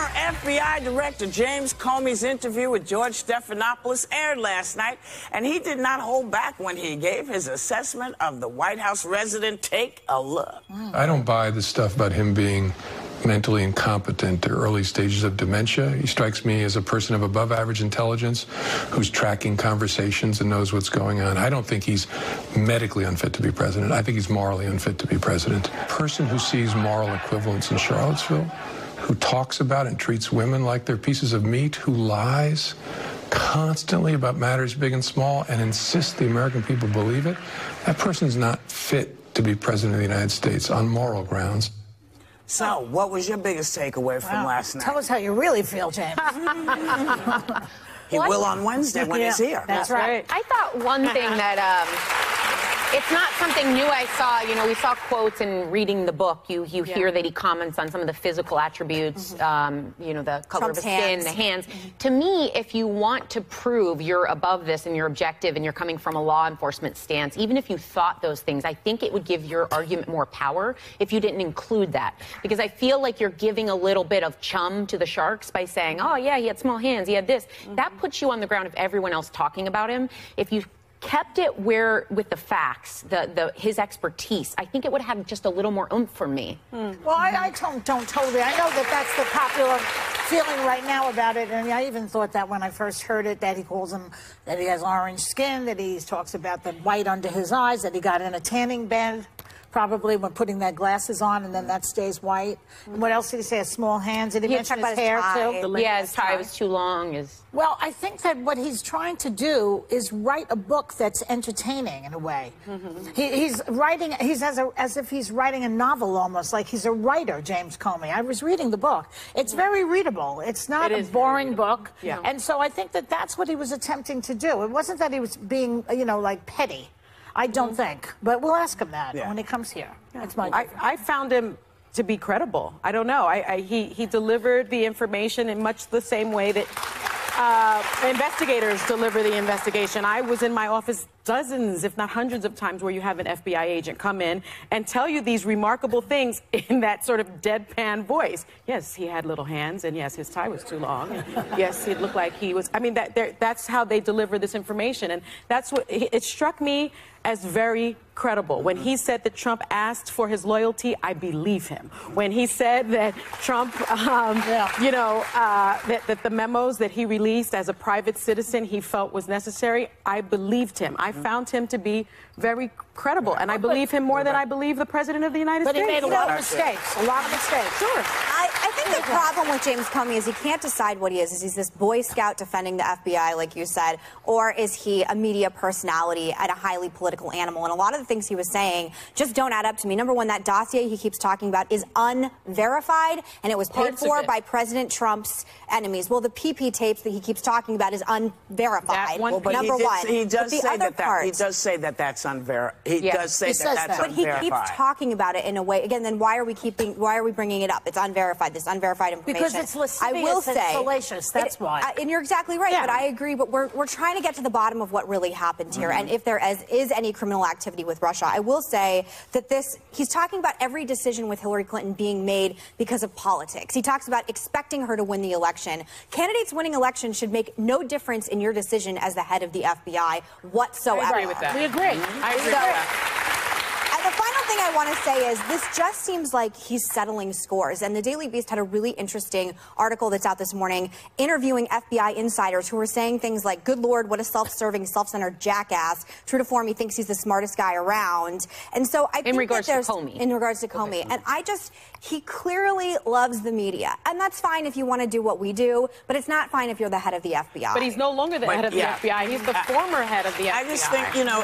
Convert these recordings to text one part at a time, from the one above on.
Former FBI Director James Comey's interview with George Stephanopoulos aired last night, and he did not hold back when he gave his assessment of the White House resident. Take a look. I don't buy the stuff about him being mentally incompetent or early stages of dementia. He strikes me as a person of above average intelligence who's tracking conversations and knows what's going on. I don't think he's medically unfit to be president. I think he's morally unfit to be president. A person who sees moral equivalence in Charlottesville, who talks about and treats women like they're pieces of meat, who lies constantly about matters big and small and insists the American people believe it, that person's not fit to be president of the United States on moral grounds. So, what was your biggest takeaway from last night? Tell us how you really feel, James. He will on Wednesday when he's here. That's right. I thought one thing that it's not something new I saw. You know, we saw quotes in reading the book. You hear that he comments on some of the physical attributes, you know, the color of the skin, the hands. To me, if you want to prove you're above this and you're objective and you're coming from a law enforcement stance, even if you thought those things, I think it would give your argument more power if you didn't include that. Because I feel like you're giving a little bit of chum to the Sharks by saying, oh, yeah, he had small hands, he had this. That puts you on the ground of everyone else talking about him. If you kept it with the facts, his expertise, I think it would have just a little more oomph for me. Well, I don't totally. I know that that's the popular feeling right now about it, and I even thought that when I first heard it, that he calls him, that he has orange skin, that he talks about the white under his eyes, that he got in a tanning bed, probably when putting that glasses on, and then that stays white. And what else did he say? Small hands. Did he mention his hair too? Yeah, his tie was too long. Well, I think that what he's trying to do is write a book that's entertaining in a way. He's writing, as if he's writing a novel almost, like he's a writer, James Comey. I was reading the book. It's very readable. It's not a boring book. Yeah. And so I think that that's what he was attempting to do. It wasn't that he was being, you know, like petty. I don't think, but we'll ask him that when he comes here. That's my I found him to be credible. I don't know. He delivered the information in much the same way that investigators deliver the investigation. I was in my office dozens, if not hundreds of times where you have an FBI agent come in and tell you these remarkable things in that sort of deadpan voice. Yes, he had little hands, and yes, his tie was too long. And yes, it looked like he was, I mean, that's how they deliver this information. And that's what, it struck me as very credible. When he said that Trump asked for his loyalty, I believe him. When he said that Trump, you know, that the memos that he released as a private citizen he felt was necessary, I believed him. I found him to be very credible, and I believe him more than I believe the President of the United States. But he made a lot of mistakes. A lot of mistakes. Sure. I think the problem with James Comey is he can't decide what he is. Is he this Boy Scout defending the FBI, like you said, or is he a media personality and a highly political animal? And a lot of the things he was saying just don't add up to me. Number one, that dossier he keeps talking about is unverified, and it was paid for by President Trump's enemies. Well, the PP tapes that he keeps talking about is unverified. Number one. He does say that that's unverified. He does say that that's unverified. But he keeps talking about it in a way. Again, then why are we bringing it up? It's unverified. This unverified information. Because it's lascivious and salacious. That's why. And you're exactly right. But I agree. But we're trying to get to the bottom of what really happened here, and if there is any criminal activity with Russia. I will say that he's talking about every decision with Hillary Clinton being made because of politics. He talks about expecting her to win the election. Candidates winning elections should make no difference in your decision as the head of the FBI whatsoever. I agree with that. We agree. I agree with that. And the final thing I want to say is this just seems like he's settling scores. And the Daily Beast had a really interesting article that's out this morning interviewing FBI insiders who were saying things like, good Lord, what a self-serving, self-centered jackass. True to form, he thinks he's the smartest guy around. And so I think in regards to Comey. In regards to Comey. And he clearly loves the media. And that's fine if you want to do what we do, but it's not fine if you're the head of the FBI. But he's no longer the head of the FBI. He's the former head of the FBI. I just think, you know,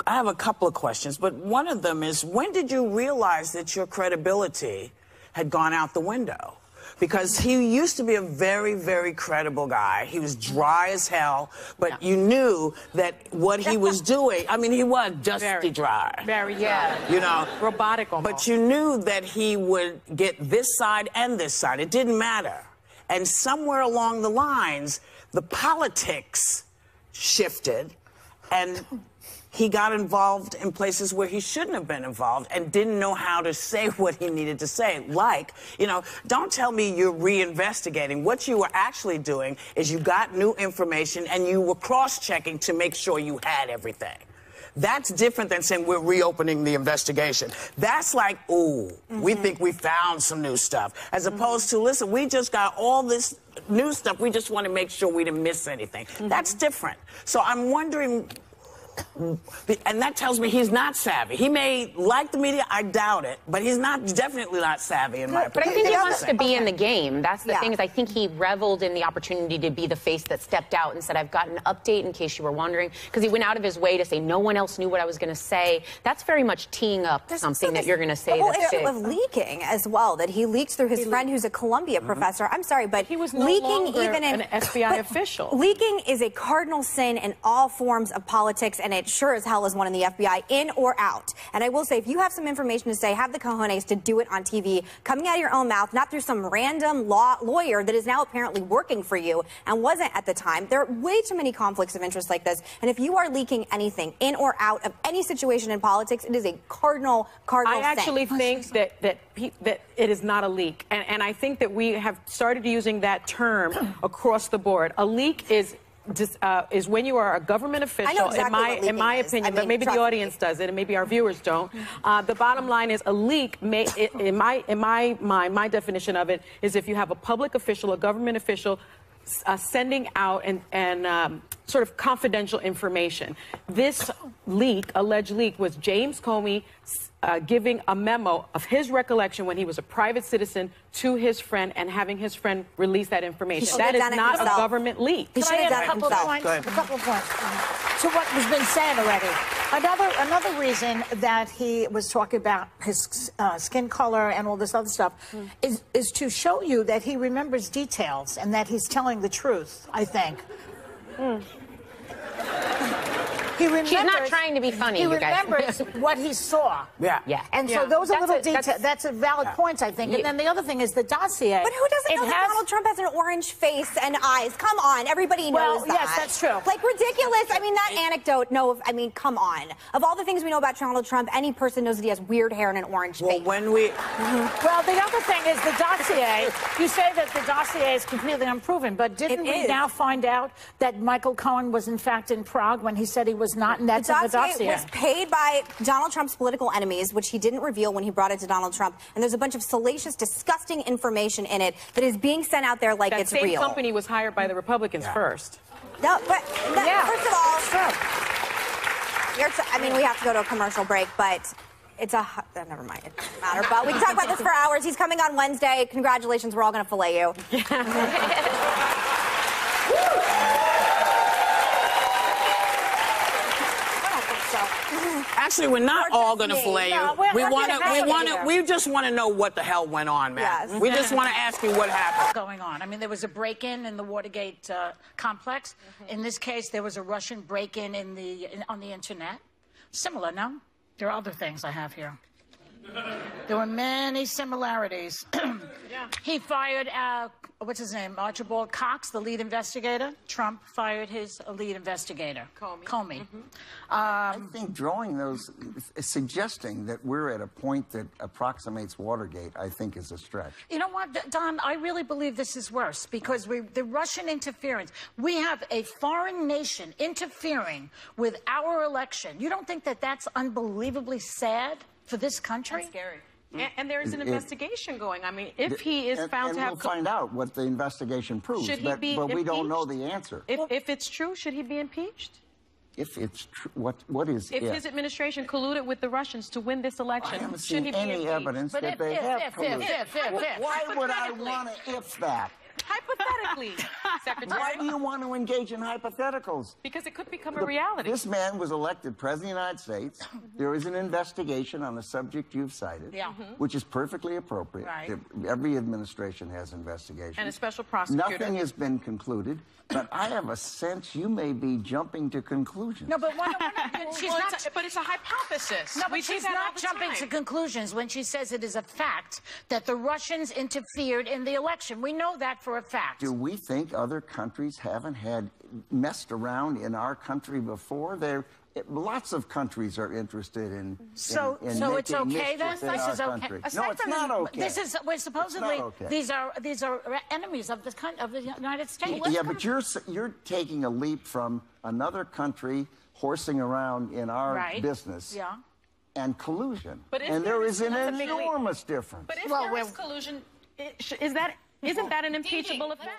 I have a couple of questions, but one of them is, when did you realize that your credibility had gone out the window? Because he used to be a very, very credible guy. He was dry as hell, but you knew that what he was doing, I mean, he was dusty dry. Very dry. You know? Robotic almost. But you knew that he would get this side and this side. It didn't matter. And somewhere along the lines, the politics shifted, and he got involved in places where he shouldn't have been involved and didn't know how to say what he needed to say. Like, you know, don't tell me you're reinvestigating. What you were actually doing is you got new information and you were cross-checking to make sure you had everything. That's different than saying we're reopening the investigation. That's like, ooh, we think we found some new stuff. As opposed to, listen, we just got all this new stuff. We just want to make sure we didn't miss anything. That's different. So I'm wondering... And that tells me he's not savvy. He may like the media, I doubt it, but he's definitely not savvy in my opinion. But I think he wants to be in the game. That's the thing, is I think he reveled in the opportunity to be the face that stepped out and said, I've got an update in case you were wondering, because he went out of his way to say no one else knew what I was going to say. That's very much teeing up something that you're going to say. The whole issue of leaking as well, that he leaks through his friend who's a Columbia professor. I'm sorry, but he was no leaking longer even in an FBI official. Leaking is a cardinal sin in all forms of politics, and it sure as hell is one in the FBI, in or out. And I will say, if you have some information to say, have the cojones to do it on TV, coming out of your own mouth, not through some random lawyer that is now apparently working for you and wasn't at the time. There are way too many conflicts of interest like this. And if you are leaking anything in or out of any situation in politics, it is a cardinal sin. I actually think that it is not a leak. And I think that we have started using that term across the board. A leak is when you are a government official, exactly in my opinion, but maybe the audience does it, and maybe our viewers don't. The bottom line is a leak, in my mind, my definition of it is if you have a public official, a government official, sending out and sort of confidential information. This leak, alleged leak, was James Comey giving a memo of his recollection when he was a private citizen to his friend and having his friend release that information. That is not a government leak. He should have done it himself. A couple of points to what has been said already. Another reason that he was talking about his skin color and all this other stuff is to show you that he remembers details and that he's telling the truth, I think. He remembers, she's not trying to be funny, you guys. remembers what he saw. Yeah. And so those are little details. That's a valid point, I think. And then the other thing is the dossier. But who doesn't know that Donald Trump has an orange face and eyes? Come on, everybody knows that. Yes, that's true. Like, ridiculous. I mean, that anecdote, come on. Of all the things we know about Donald Trump, any person knows that he has weird hair and an orange face. When we... Well, the other thing is the dossier. You say that the dossier is completely unproven, but didn't we now find out that Michael Cohen was, in fact, in Prague when he said he was not, and that's in the dossier? Was paid by Donald Trump's political enemies, which he didn't reveal when he brought it to Donald Trump. And there's a bunch of salacious, disgusting information in it that is being sent out there like it's real. That same company was hired by the Republicans first. No, but first of all, I mean, we have to go to a commercial break, but it's a... never mind, it doesn't matter. But we can talk about this for hours. He's coming on Wednesday. Congratulations, we're all going to fillet you. Actually, we're not all going to fillet you. We just want to know what the hell went on, man. Yes. We just want to ask you what happened. Going on. I mean, there was a break-in in the Watergate complex. In this case, there was a Russian break-in on the internet. Similar, no? There are other things I have here. There were many similarities. He fired, what's his name, Archibald Cox, the lead investigator. Trump fired his lead investigator, Comey. I think drawing those, suggesting that we're at a point that approximates Watergate, I think is a stretch. You know what, Don, I really believe this is worse because the Russian interference, we have a foreign nation interfering with our election. You don't think that that's unbelievably sad for this country? That's scary. And there is an investigation going. I mean, if he is found to have... we'll find out what the investigation proves, but we don't know the answer. If it's true, should he be impeached? If it's true, what is if his administration colluded with the Russians to win this election, I haven't seen any evidence that they have colluded. Why would I want to if that? Hypothetically, Secretary. Why do you want to engage in hypotheticals? Because it could become a reality. This man was elected President of the United States. There is an investigation on the subject you've cited, which is perfectly appropriate. Right. Every administration has investigations. And a special prosecutor. Nothing has been concluded, but I have a sense you may be jumping to conclusions. No, but but it's a hypothesis. No, but she's not jumping to conclusions when she says it is a fact that the Russians interfered in the election. We know that for a fact. Do we think other countries haven't had messed around in our country before? lots of countries are interested in. So it's okay then? This is okay. No, it's not okay. This is supposedly okay. these are enemies of the United States. Yeah, but you're taking a leap from another country horsing around in our business. Yeah. And collusion. And there is an enormous difference. But if there is collusion, isn't that an impeachable offense?